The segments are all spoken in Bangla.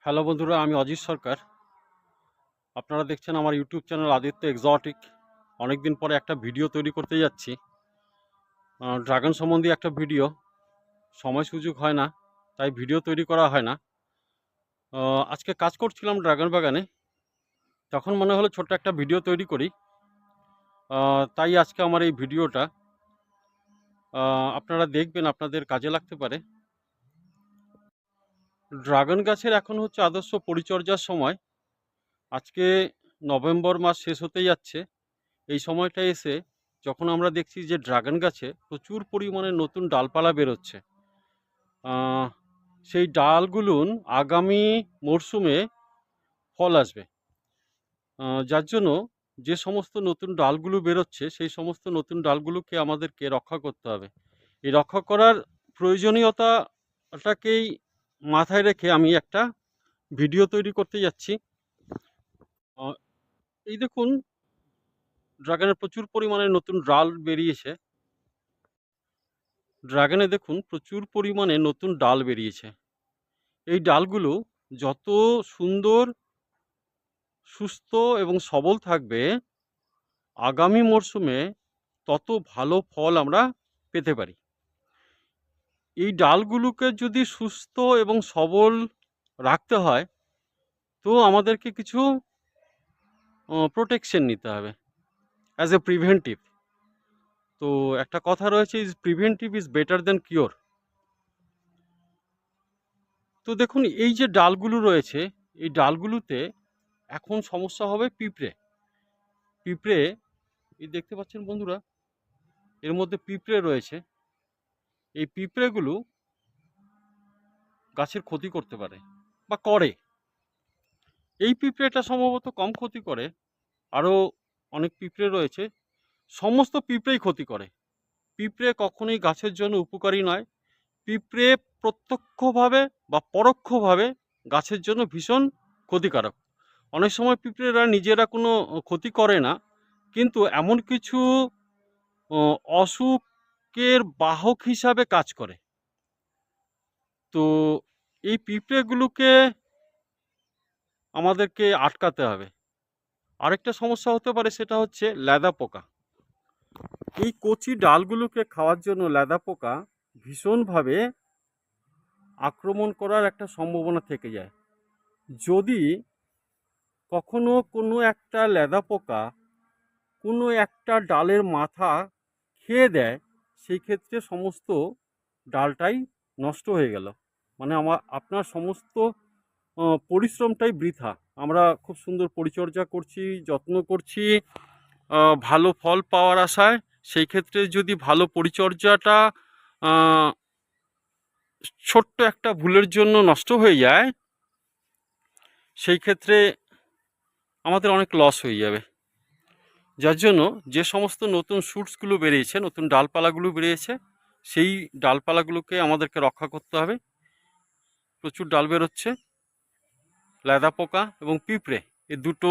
হ্যালো বন্ধুরা, আমি অজিত সরকার। আপনারা দেখছেন আমার ইউটিউব চ্যানেল আদিত্য এক্সোটিক। অনেক দিন পরে একটা ভিডিও তৈরি করতে যাচ্ছি, ড্রাগন সম্বন্ধে একটা ভিডিও। সময় সুযোগ হয় না, তাই ভিডিও তৈরি করা হয় না। আজকে কাজ করছিলাম ড্রাগন বাগানে, তখন মনে হলো ছোট্ট একটা ভিডিও তৈরি করি। তাই আজকে আমার এই ভিডিওটা আপনারা দেখবেন, আপনাদের কাজে লাগতে পারে। ড্রাগন গাছের এখন হচ্ছে আদর্শ পরিচর্যার সময়। আজকে নভেম্বর মাস শেষ হতে যাচ্ছে। এই সময়টা এসে যখন আমরা দেখছি যে ড্রাগন গাছে প্রচুর পরিমাণে নতুন ডালপালা বেরোচ্ছে, সেই ডালগুলো আগামী মরশুমে ফল আসবে। যার জন্য যে সমস্ত নতুন ডালগুলো বেরোচ্ছে, সেই সমস্ত নতুন ডালগুলোকে আমাদেরকে রক্ষা করতে হবে। এই রক্ষা করার প্রয়োজনীয়তাটাকেই মাথায় রেখে আমি একটা ভিডিও তৈরি করতে যাচ্ছি। এই দেখুন, ড্রাগনের প্রচুর পরিমাণে নতুন ডাল বেরিয়েছে। ড্রাগনে দেখুন প্রচুর পরিমাণে নতুন ডাল বেরিয়েছে। এই ডালগুলো যত সুন্দর, সুস্থ এবং সবল থাকবে, আগামী মরশুমে তত ভালো ফল আমরা পেতে পারি। এই ডালগুলোকে যদি সুস্থ এবং সবল রাখতে হয়, তো আমাদেরকে কিছু প্রোটেকশন নিতে হবে অ্যাজ এ প্রিভেন্টিভ। তো একটা কথা রয়েছে, is preventive is better than cure. তো দেখুন, এই যে ডালগুলো রয়েছে, এই ডালগুলোতে এখন সমস্যা হবে পিঁপড়ে। পিঁপড়ে, এই দেখতে পাচ্ছেন বন্ধুরা, এর মধ্যে পিঁপড়ে রয়েছে। এই পিঁপড়েগুলো গাছের ক্ষতি করতে পারে বা করে। এই পিঁপড়েটা সম্ভবত কম ক্ষতি করে, আরও অনেক পিঁপড়ে রয়েছে। সমস্ত পিঁপড়েই ক্ষতি করে। পিঁপড়ে কখনোই গাছের জন্য উপকারী নয়। পিঁপড়ে প্রত্যক্ষভাবে বা পরোক্ষভাবে গাছের জন্য ভীষণ ক্ষতিকারক। অনেক সময় পিঁপড়েরা নিজেরা কোনো ক্ষতি করে না, কিন্তু এমন কিছু অসুখের বাহক হিসাবে কাজ করে। তো এই পিঁপড়েগুলোকে আমাদেরকে আটকাতে হবে। আরেকটা সমস্যা হতে পারে, সেটা হচ্ছে লেদা পোকা। এই কচি ডালগুলোকে খাওয়ার জন্য লেদা পোকা ভীষণভাবে আক্রমণ করার একটা সম্ভাবনা থেকে যায়। যদি কখনো কোনো একটা লেদা পোকা কোনো একটা ডালের মাথা খেয়ে দেয়, সেই ক্ষেত্রে সমস্ত ডালটাই নষ্ট হয়ে গেল। মানে আপনার সমস্ত পরিশ্রমটাই বৃথা। আমরা খুব সুন্দর পরিচর্যা করছি, যত্ন করছি ভালো ফল পাওয়ার আশায়। সেই ক্ষেত্রে যদি ভালো পরিচর্যাটা ছোট্ট একটা ভুলের জন্য নষ্ট হয়ে যায়, সেই ক্ষেত্রে আমাদের অনেক লস হয়ে যাবে। যার জন্য যে সমস্ত নতুন শুটসগুলো বেরিয়েছে, নতুন ডালপালাগুলো বেরিয়েছে, সেই ডালপালাগুলোকে আমাদেরকে রক্ষা করতে হবে। প্রচুর ডাল বেরোচ্ছে। লেদা পোকা এবং পিঁপড়ে, এই দুটো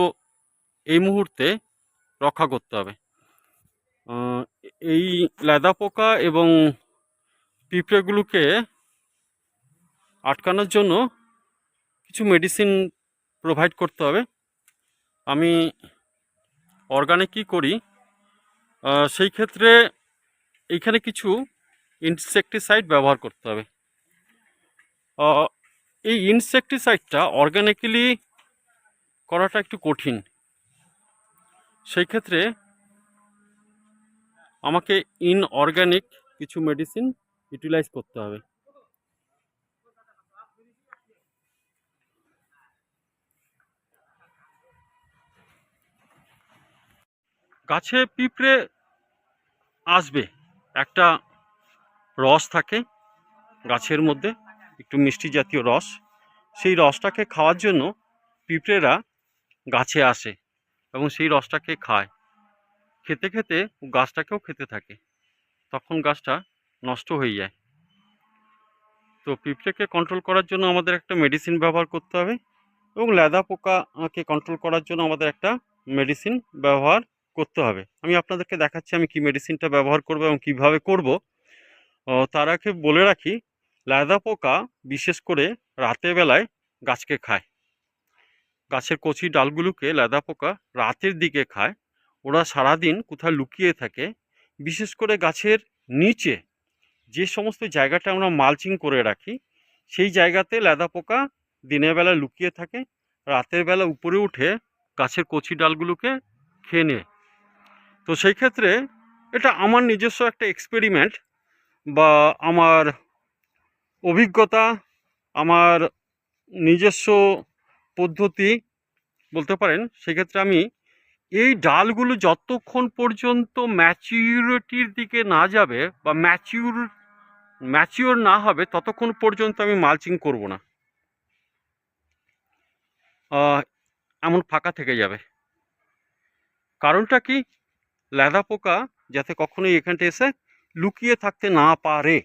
এই মুহূর্তে রক্ষা করতে হবে। এই লেদা পোকা এবং পিঁপড়েগুলোকে আটকানোর জন্য কিছু মেডিসিন প্রোভাইড করতে হবে। আমি অর্গানিক কী করি, সেই ক্ষেত্রে এইখানে কিছু ইনসেকটিসাইড ব্যবহার করতে হবে। এই ইনসেকটিসাইডটা অর্গানিক্যালি করাটা একটু কঠিন। সেই ক্ষেত্রে আমাকে ইনঅর্গানিক কিছু মেডিসিন ইউটিলাইজ করতে হবে। গাছে পিঁপড়ে আসবে, একটা রস থাকে গাছের মধ্যে, একটু মিষ্টি জাতীয় রস। সেই রসটাকে খাওয়ার জন্য পিঁপড়েরা গাছে আসে এবং সেই রসটাকে খায়। খেতে খেতে গাছটাকেও খেতে থাকে, তখন গাছটা নষ্ট হয়ে যায়। তো পিঁপড়েকে কন্ট্রোল করার জন্য আমাদের একটা মেডিসিন ব্যবহার করতে হবে, এবং লেদা পোকাকে কন্ট্রোল করার জন্য আমাদের একটা মেডিসিন ব্যবহার করতে হবে। আমি আপনাদেরকে দেখাচ্ছি আমি কি মেডিসিনটা ব্যবহার করব এবং কিভাবে করব। তার আগে বলে রাখি, লেদা পোকা বিশেষ করে রাতের বেলায় গাছকে খায়। গাছের কচি ডালগুলোকে লেদা পোকা রাতের দিকে খায়। ওরা সারাদিন কোথায় লুকিয়ে থাকে, বিশেষ করে গাছের নিচে যে সমস্ত জায়গাটা আমরা মালচিং করে রাখি সেই জায়গাতে লেদা পোকা দিনের বেলা লুকিয়ে থাকে, রাতের বেলা উপরে উঠে গাছের কচি ডালগুলোকে খেয়ে নেয়। তো সেই ক্ষেত্রে এটা আমার নিজস্ব একটা এক্সপেরিমেন্ট বা আমার অভিজ্ঞতা, আমার নিজস্ব পদ্ধতি বলতে পারেন। সেক্ষেত্রে আমি এই ডালগুলো যতক্ষণ পর্যন্ত ম্যাচিউরিটির দিকে না যাবে বা ম্যাচিওর না হবে ততক্ষণ পর্যন্ত আমি মালচিং করব না। এমন ফাঁকা থেকে যাবে। কারণটা কি? লেদা পোকা যাতে কখনোই এখানটা এসে লুকিয়ে থাকতে না পারে।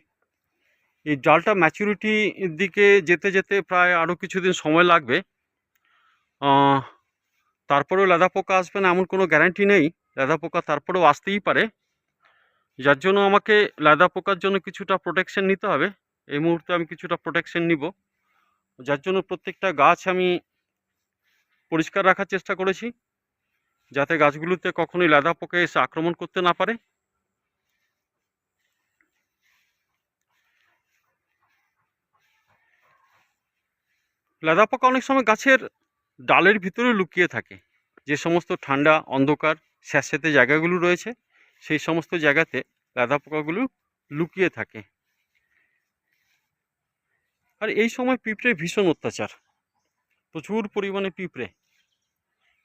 এই ডালটা ম্যাচুরিটির দিকে যেতে যেতে প্রায় আরও কিছুদিন সময় লাগবে। তারপরেও লেদা পোকা আসবে না এমন কোনো গ্যারান্টি নেই। লেদা পোকা তারপরেও আসতেই পারে, যার জন্য আমাকে লেদা পোকার জন্য কিছুটা প্রোটেকশন নিতে হবে। এই মুহূর্তে আমি কিছুটা প্রোটেকশন নিব, যার জন্য প্রত্যেকটা গাছ আমি পরিষ্কার রাখার চেষ্টা করেছি যাতে গাছগুলোতে কখনোই লেদা পোকা এসে আক্রমণ করতে না পারে। লেদা পোকা অনেক সময় গাছের ডালের ভিতরে লুকিয়ে থাকে। যে সমস্ত ঠান্ডা অন্ধকার স্যাঁতস্যাঁতে জায়গাগুলো রয়েছে সেই সমস্ত জায়গাতে লেদা পোকাগুলো লুকিয়ে থাকে। আর এই সময় পিঁপড়ে ভীষণ অত্যাচার, প্রচুর পরিমাণে পিঁপড়ে।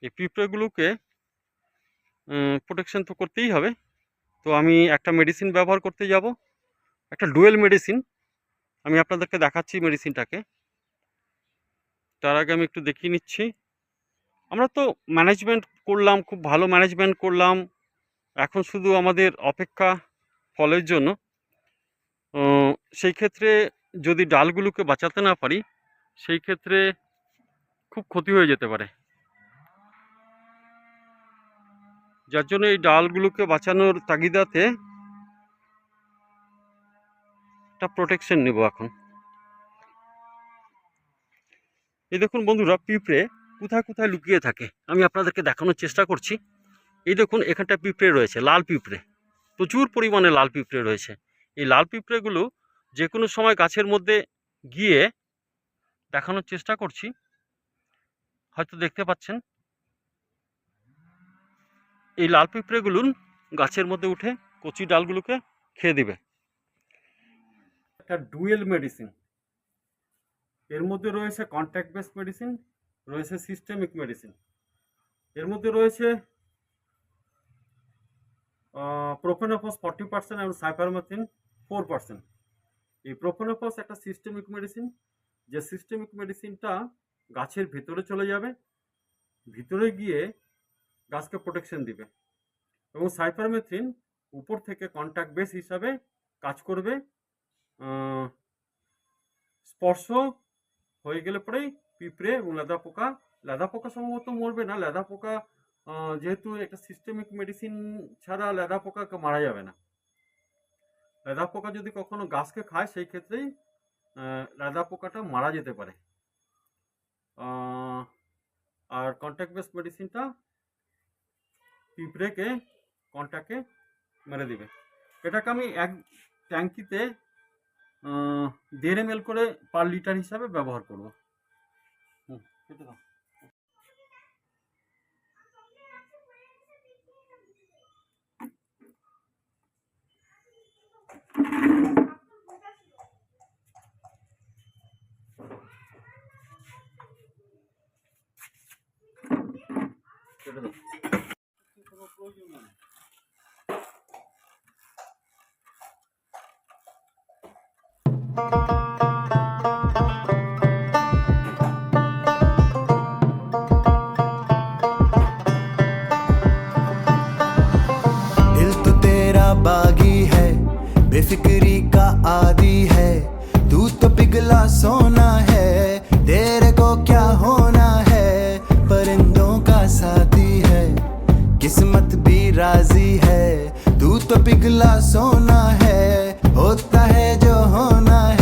এই পিঁপড়েগুলোকে প্রোটেকশন তো করতেই হবে। তো আমি একটা মেডিসিন ব্যবহার করতে যাব, একটা ডুয়েল মেডিসিন। আমি আপনাদেরকে দেখাচ্ছি মেডিসিনটাকে। তার আগে আমি একটু দেখিয়ে নিচ্ছি। আমরা তো ম্যানেজমেন্ট করলাম, খুব ভালো ম্যানেজমেন্ট করলাম, এখন শুধু আমাদের অপেক্ষা ফলের জন্য। সেই ক্ষেত্রে যদি ডালগুলোকে বাঁচাতে না পারি সেই ক্ষেত্রে খুব ক্ষতি হয়ে যেতে পারে। যার জন্য এই ডালগুলোকে বাঁচানোর তাগিদাতে একটা প্রোটেকশন নেব এখন। এই দেখুন বন্ধুরা, পিঁপড়ে কোথায় কোথায় লুকিয়ে থাকে আমি আপনাদেরকে দেখানোর চেষ্টা করছি। এই দেখুন এখানটা পিঁপড়ে রয়েছে, লাল পিঁপড়ে, প্রচুর পরিমাণে লাল পিঁপড়ে রয়েছে। এই লাল পিঁপড়েগুলো যে কোনো সময় গাছের মধ্যে গিয়ে দেখানোর চেষ্টা করছি, হয়তো দেখতে পাচ্ছেন। এই লাল পিঁপড়েগুলো গাছের মধ্যে উঠে কচি ডালগুলোকে খেয়ে দিবে। একটা ডুয়েল মেডিসিন, এর মধ্যে রয়েছে কন্ট্যাক্ট বেস মেডিসিন, রয়েছে সিস্টেমিক মেডিসিন, এর মধ্যে রয়েছে প্রোফেনোফস 40% এবং সাইপারমেথ্রিন 4%। এই প্রোফেনোফস একটা সিস্টেমিক মেডিসিন, যে সিস্টেমিক মেডিসিনটা গাছের ভিতরে চলে যাবে, ভিতরে গিয়ে গাছকে প্রোটেকশন দিবে। এবং সাইপারমেথ্রিন উপর থেকে কন্ট্যাক্ট বেস হিসাবে কাজ করবে। স্পর্শ হয়ে গেলে পরেই পিঁপড়ে এবং লেদা পোকা সম্ভবত মরবে না। লেদা পোকা যেহেতু একটা সিস্টেমিক মেডিসিন ছাড়া লেদা পোকাকে মারা যাবে না। লেদা পোকা যদি কখনো গাছকে খায় সেই ক্ষেত্রেই লেদা পোকাটা মারা যেতে পারে। আর কন্ট্যাক্ট বেস মেডিসিনটা পিঁপড়েকে কন্ট্যাক্টে মেরে দিবে। এটাকে আমি এক ট্যাঙ্কিতে 1.5 ml করে পার লিটার হিসাবে ব্যবহার করব। কেটে দাও। কেটে দাও, কোনো প্রয়োজন নেই। दिल तो तेरा बागी है, बेफिक्री का आदी है, तू तो पिघला सोना है, तेरे को क्या होना है, परिंदों का साथी है, किस्मत भी राजी है, तू तो पिघला सोना है, होता है जो होना है।